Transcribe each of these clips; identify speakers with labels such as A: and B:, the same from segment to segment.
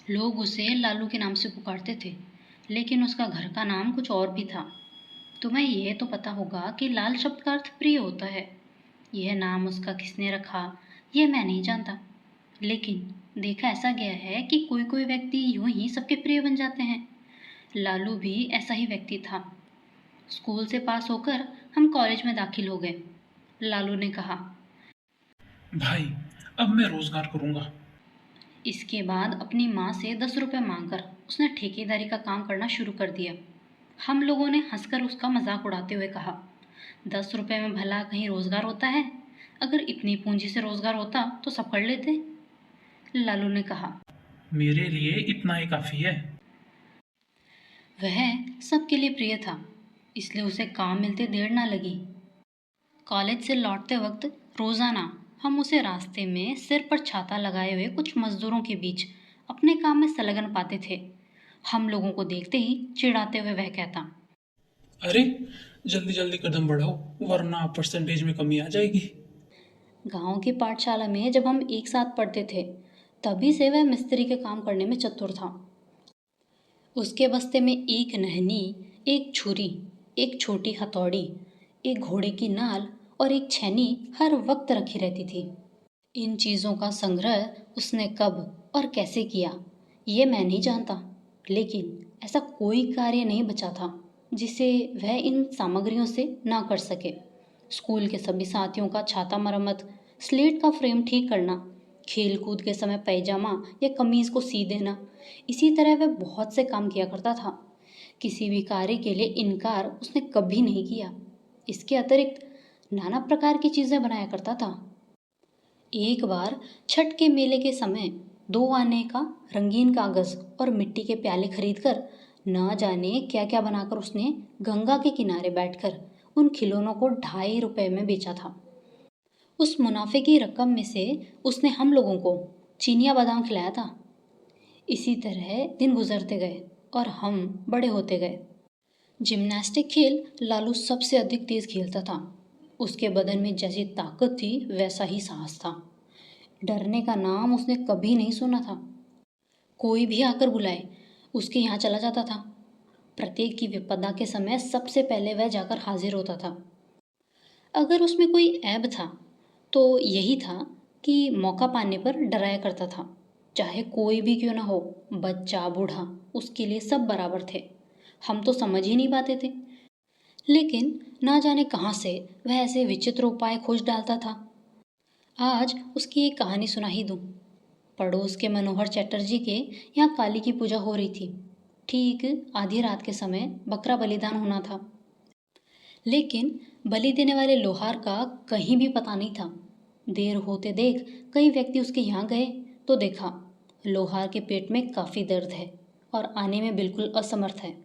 A: लोग उसे लालू के नाम से पुकारते थे, लेकिन उसका घर का नाम कुछ और भी था। तुम्हें यह तो पता होगा कि लाल शब्द का अर्थ प्रिय होता है। यह नाम उसका किसने रखा, यह मैं नहीं जानता, लेकिन देखा ऐसा गया है कि कोई कोई व्यक्ति यूं ही सबके प्रिय बन जाते हैं। लालू भी ऐसा ही व्यक्ति था। स्कूल से पास होकर हम कॉलेज में दाखिल हो गए। लालू ने कहा।
B: भाई, अब मैं रोजगार करूंगा।
A: इसके बाद अपनी माँ से 10 रुपये मांगकर उसने ठेकेदारी का काम करना शुरू कर दिया। हम लोगों ने हंसकर उसका मजाक उड़ाते हुए कहा, 10 रुपये में भला कहीं रोजगार होता है? अगर इतनी पूंजी से रोजगार होता तो सब कर लेते। लालू ने कहा।
B: मेरे लिए इतना ही काफी है।
A: वह सबके लिए प्रिय था, इसलिए उसे काम मिलते देर ना लगी। कॉलेज से लौटते वक्त रोजाना हम उसे रास्ते में सिर पर छाता लगाए हुए कुछ मजदूरों के बीच अपने काम में संलग्न पाते थे। हम लोगों को देखते ही चिढ़ाते हुए वह कहता।
B: अरे, जल्दी जल्दी कदम बढ़ाओ वरना परसेंटेज में कमी आ जाएगी।
A: गांव की पाठशाला में जब हम एक साथ पढ़ते थे, तभी से वह मिस्त्री के काम करने में चतुर था। उसके बस्ते में एक नहनी, एक छुरी, एक छोटी हथौड़ी, एक घोड़े की नाल और एक छैनी हर वक्त रखी रहती थी। इन चीज़ों का संग्रह उसने कब और कैसे किया, ये मैं नहीं जानता, लेकिन ऐसा कोई कार्य नहीं बचा था जिसे वह इन सामग्रियों से ना कर सके। स्कूल के सभी साथियों का छाता मरम्मत, स्लेट का फ्रेम ठीक करना, खेल कूद के समय पैजामा या कमीज को सी देना, इसी तरह वह बहुत से काम किया करता था। किसी भी कार्य के लिए इनकार उसने कभी नहीं किया। इसके अतिरिक्त नाना प्रकार की चीजें बनाया करता था। एक बार छठ के मेले के समय 2 आने का रंगीन कागज और मिट्टी के प्याले खरीदकर न जाने क्या क्या बनाकर उसने गंगा के किनारे बैठकर उन खिलौनों को 2.5 रुपए में बेचा था। उस मुनाफे की रकम में से उसने हम लोगों को चीनिया बादाम खिलाया था। इसी तरह दिन गुजरते गए और हम बड़े होते गए। जिम्नास्टिक खेल लालू सबसे अधिक तेज खेलता था। उसके बदन में जैसी ताकत थी वैसा ही साहस था। डरने का नाम उसने कभी नहीं सुना था। कोई भी आकर बुलाए उसके यहाँ चला जाता था। प्रत्येक की विपदा के समय सबसे पहले वह जाकर हाजिर होता था। अगर उसमें कोई ऐब था तो यही था कि मौका पाने पर डराया करता था। चाहे कोई भी क्यों ना हो, बच्चा बूढ़ा, उसके लिए सब बराबर थे। हम तो समझ ही नहीं पाते थे, लेकिन ना जाने कहाँ से वह ऐसे विचित्र उपाय खोज डालता था। आज उसकी एक कहानी सुना ही दूं। पड़ोस के मनोहर चटर्जी के यहाँ काली की पूजा हो रही थी। ठीक आधी रात के समय बकरा बलिदान होना था, लेकिन बलि देने वाले लोहार का कहीं भी पता नहीं था। देर होते देख कई व्यक्ति उसके यहाँ गए तो देखा लोहार के पेट में काफी दर्द है और आने में बिल्कुल असमर्थ है।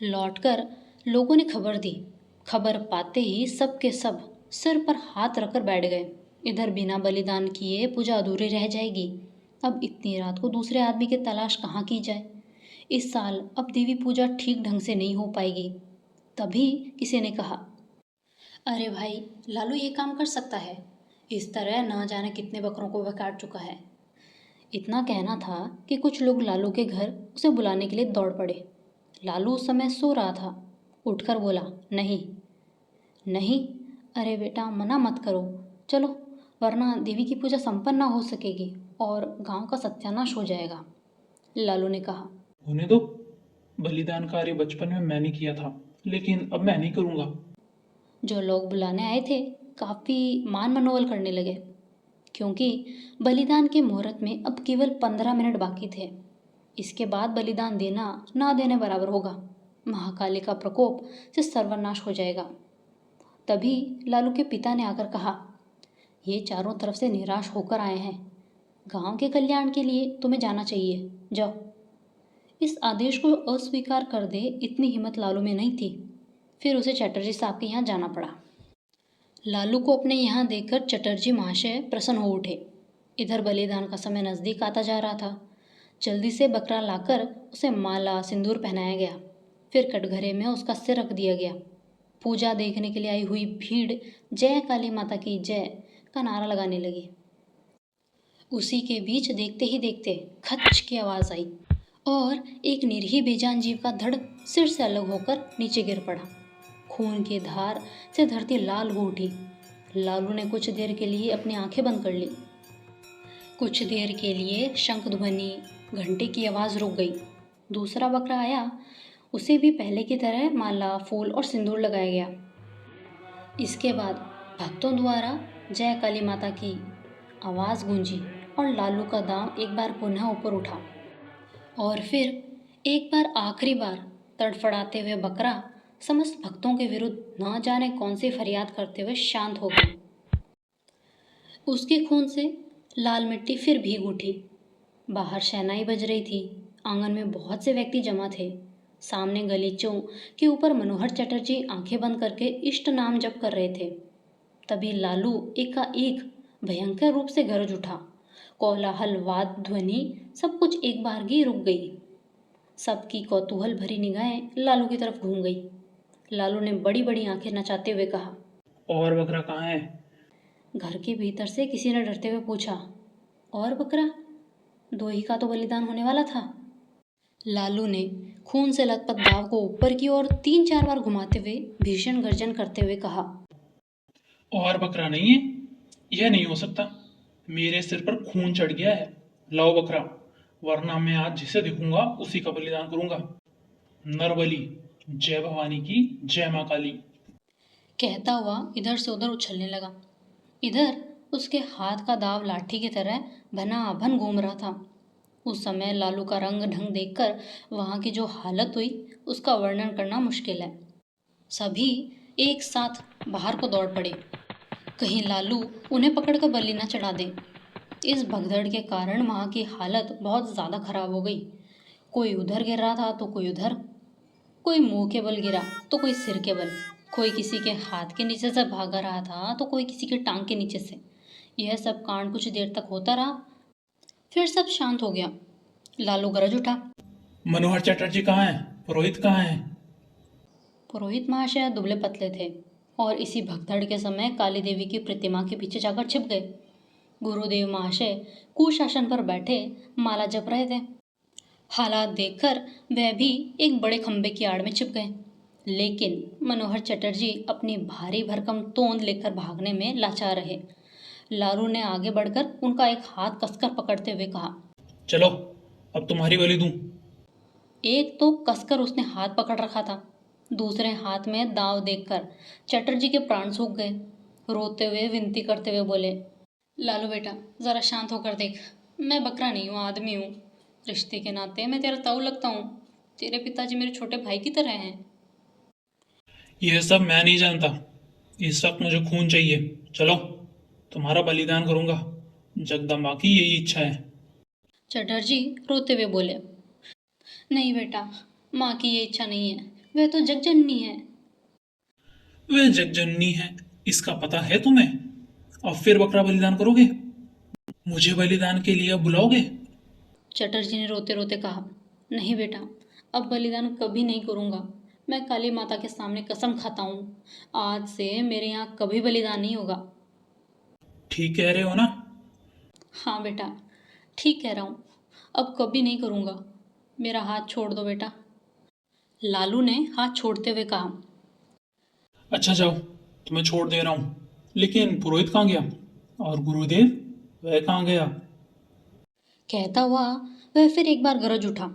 A: लौटकर लोगों ने खबर दी। खबर पाते ही सब के सब सिर पर हाथ रखकर बैठ गए। इधर बिना बलिदान किए पूजा अधूरी रह जाएगी। अब इतनी रात को दूसरे आदमी की तलाश कहाँ की जाए? इस साल अब देवी पूजा ठीक ढंग से नहीं हो पाएगी। तभी किसी ने कहा, अरे भाई, लालू ये काम कर सकता है। इस तरह ना जाने कितने बकरों को वह काट चुका है। इतना कहना था कि कुछ लोग लालू के घर उसे बुलाने के लिए दौड़ पड़े। लालू उस समय सो रहा था। उठकर बोला, नहीं नहीं, अरे बेटा मना मत करो, चलो, वरना देवी की पूजा संपन्न ना हो सकेगी और गांव का सत्यानाश हो जाएगा। लालू ने कहा।
B: होने दो। बलिदान कार्य बचपन में मैंने किया था, लेकिन अब मैं नहीं करूंगा।
A: जो लोग बुलाने आए थे काफी मान मनोवल करने लगे, क्योंकि बलिदान के मुहूर्त में अब केवल 15 मिनट बाकी थे। इसके बाद बलिदान देना ना देने बराबर होगा। महाकाली का प्रकोप से सर्वनाश हो जाएगा। तभी लालू के पिता ने आकर कहा, ये चारों तरफ से निराश होकर आए हैं, गांव के कल्याण के लिए तुम्हें जाना चाहिए, जाओ। इस आदेश को अस्वीकार कर दे इतनी हिम्मत लालू में नहीं थी। फिर उसे चटर्जी साहब के यहाँ जाना पड़ा। लालू को अपने यहाँ देखकर चटर्जी महाशय प्रसन्न हो उठे। इधर बलिदान का समय नजदीक आता जा रहा था। जल्दी से बकरा लाकर उसे माला सिंदूर पहनाया गया। फिर कटघरे में उसका सिर रख दिया गया। पूजा देखने के लिए आई हुई भीड़ जय काली माता की जय का नारा लगाने लगी। उसी के बीच देखते ही देखते खच की आवाज़ आई और एक निरीह बेजान जीव का धड़ सिर से अलग होकर नीचे गिर पड़ा। खून की धार से धरती लाल हो उठी। लालू ने कुछ देर के लिए अपनी आंखें बंद कर ली। कुछ देर के लिए शंख ध्वनि, घंटे की आवाज़ रुक गई। दूसरा बकरा आया। उसे भी पहले की तरह माला, फूल और सिंदूर लगाया गया। इसके बाद भक्तों द्वारा जय काली माता की आवाज़ गूंजी और लालू का दांव एक बार पुनः ऊपर उठा। और फिर एक बार आखिरी बार तड़फड़ाते हुए बकरा समस्त भक्तों के विरुद्ध न जाने कौन सी फरियाद करते हुए शांत हो गया। उसके खून से लाल मिट्टी फिर भीग उठी। बाहर शहनाई बज रही थी। आंगन में बहुत से व्यक्ति जमा थे। सामने गलीचों के ऊपर मनोहर चटर्जी आंखें बंद करके इष्ट नाम जप कर रहे थे। तभी लालू एकाएक भयंकर रूप से गरज उठा। कोलाहल, वाद ध्वनि, सब कुछ एक बारगी रुक गई। सबकी कौतूहल भरी निगाहें लालू की तरफ घूम गई। लालू ने बड़ी बड़ी आंखें नचाते हुए कहा,
B: और बकरा कहाँ है?
A: घर के भीतर से किसी ने डरते हुए पूछा, और बकरा? 2 ही का तो बलिदान होने वाला था। लालू ने खून से लथपथ दाव को ऊपर की ओर 3-4 बार घुमाते हुए भीषण गर्जन करते हुए कहा,
B: और बकरा नहीं है? यह नहीं हो सकता। मेरे सिर पर खून चढ़ गया है। लाओ बकरा, वरना मैं आज जिसे देखूंगा उसी का बलिदान करूंगा। नरबली, जय भवानी की, जय माँ काली।
A: कहता हुआ इधर से उधर उछलने लगा। इधर उसके हाथ का दाव लाठी की तरह भनाभन घूम रहा था। उस समय लालू का रंग ढंग देखकर वहां की जो हालत हुई उसका वर्णन करना मुश्किल है। सभी एक साथ बाहर को दौड़ पड़े, कहीं लालू उन्हें पकड़कर बलि न चढ़ा दे। इस भगदड़ के कारण वहां की हालत बहुत ज़्यादा खराब हो गई। कोई उधर गिर रहा था तो कोई उधर, कोई मुंह के बल गिरा तो कोई सिर के बल, कोई किसी के हाथ के नीचे से भागा रहा था तो कोई किसी के टांग के नीचे से। यह सब कांड कुछ देर तक होता रहा, फिर सब शांत हो गया। लालू गरज उठा,
B: मनोहर चटर्जी कहाँ है? पुरोहित कहाँ है?
A: पुरोहित महाशय दुबले पतले थे और इसी भगदड़ के समय काली देवी की प्रतिमा के पीछे जाकर छिप गए। गुरुदेव महाशय कुशासन पर बैठे माला जप रहे थे। हालात देखकर वह भी एक बड़े खंबे की आड़ में छिप गए। लेकिन मनोहर चटर्जी अपनी भारी भरकम तोंद लेकर भागने में लाचार रहे। लालू ने आगे बढ़कर उनका एक हाथ कसकर पकड़ते हुए कहा,
B: चलो, अब तुम्हारी बलि दूं।
A: एक तो कसकर उसने हाथ पकड़ रखा था, दूसरे हाथ में दांव देखकर चटर्जी के प्राण सूख गए। रोते हुए विनती करते हुए बोले, लालू बेटा जरा शांत होकर देख, मैं बकरा नहीं हूँ, आदमी हूँ। रिश्ते के नाते मैं तेरा ताऊ लगता हूँ। तेरे पिताजी मेरे छोटे भाई की तरह हैं।
B: यह सब मैं नहीं जानता। इस वक्त मुझे खून चाहिए। चलो, तुम्हारा बलिदान करूंगा। जगदम्बा की यही इच्छा है।
A: चटर्जी रोते हुए बोले, नहीं बेटा, माँ की ये इच्छा नहीं है, वह तो जगजननी है।
B: वह जगजननी है, इसका पता है तुम्हें? अब फिर बकरा बलिदान करोगे? मुझे बलिदान के लिए बुलाओगे?
A: चटर्जी ने रोते रोते कहा, नहीं बेटा, अब बलिदान कभी नहीं करूँगा। मैं काली माता के सामने कसम खाता हूँ, आज से मेरे यहाँ कभी बलिदान नहीं होगा।
B: ठीक कह रहे हो ना?
A: हाँ बेटा, ठीक कह रहा हूँ, अब कभी नहीं करूँगा। मेरा हाथ छोड़ दो बेटा। लालू ने हाथ छोड़ते हुए कहा,
B: अच्छा जाओ, तुम्हें छोड़ दे रहा हूँ। लेकिन पुरोहित कहाँ गया? और गुरुदेव, वह कहाँ गया?
A: कहता हुआ वह फिर एक बार गरज उठा।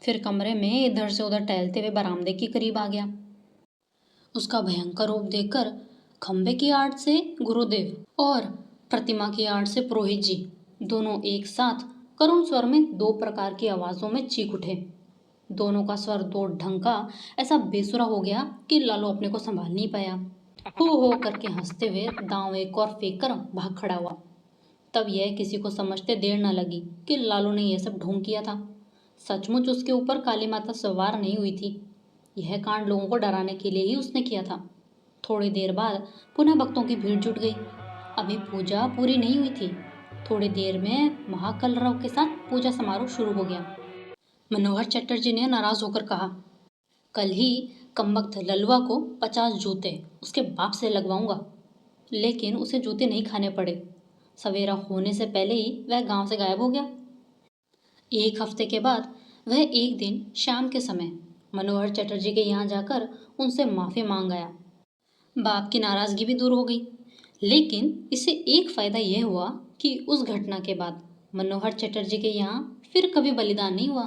A: फिर कमरे में इधर से उधर टहलते हुए बरामदे के करीब आ गया। उसका भयंकर रूप देखकर खंबे की आड़ से गुरुदेव और प्रतिमा की आड़ से पुरोहित जी दोनों एक साथ करुण स्वर में 2 प्रकार की आवाजों में चीख उठे। दोनों का स्वर 2 ढंग का ऐसा बेसुरा हो गया कि लालू अपने को संभाल नहीं पाया। हो करके हंसते हुए दांव एक और फेंक कर भाग खड़ा हुआ। तब यह किसी को समझते देर न लगी कि लालू ने यह सब ढोंग किया था। सचमुच उसके ऊपर काली माता सवार नहीं हुई थी। यह कांड लोगों को डराने के लिए ही उसने किया था। थोड़ी देर बाद पुनः भक्तों की भीड़ जुट गई। अभी पूजा पूरी नहीं हुई थी। थोड़ी देर में महाकलरव के साथ पूजा समारोह शुरू हो गया। मनोहर चटर्जी ने नाराज होकर कहा, कल ही कमबख्त ललुआ को 50 जूते उसके बाप से लगवाऊंगा। लेकिन उसे जूते नहीं खाने पड़े। सवेरा होने से पहले ही वह गांव से गायब हो गया। एक हफ्ते के बाद वह एक दिन शाम के समय मनोहर चटर्जी के यहाँ जाकर उनसे माफ़ी मांग गया। बाप की नाराज़गी भी दूर हो गई, लेकिन इससे एक फ़ायदा यह हुआ कि उस घटना के बाद मनोहर चटर्जी के यहाँ फिर कभी बलिदान नहीं हुआ।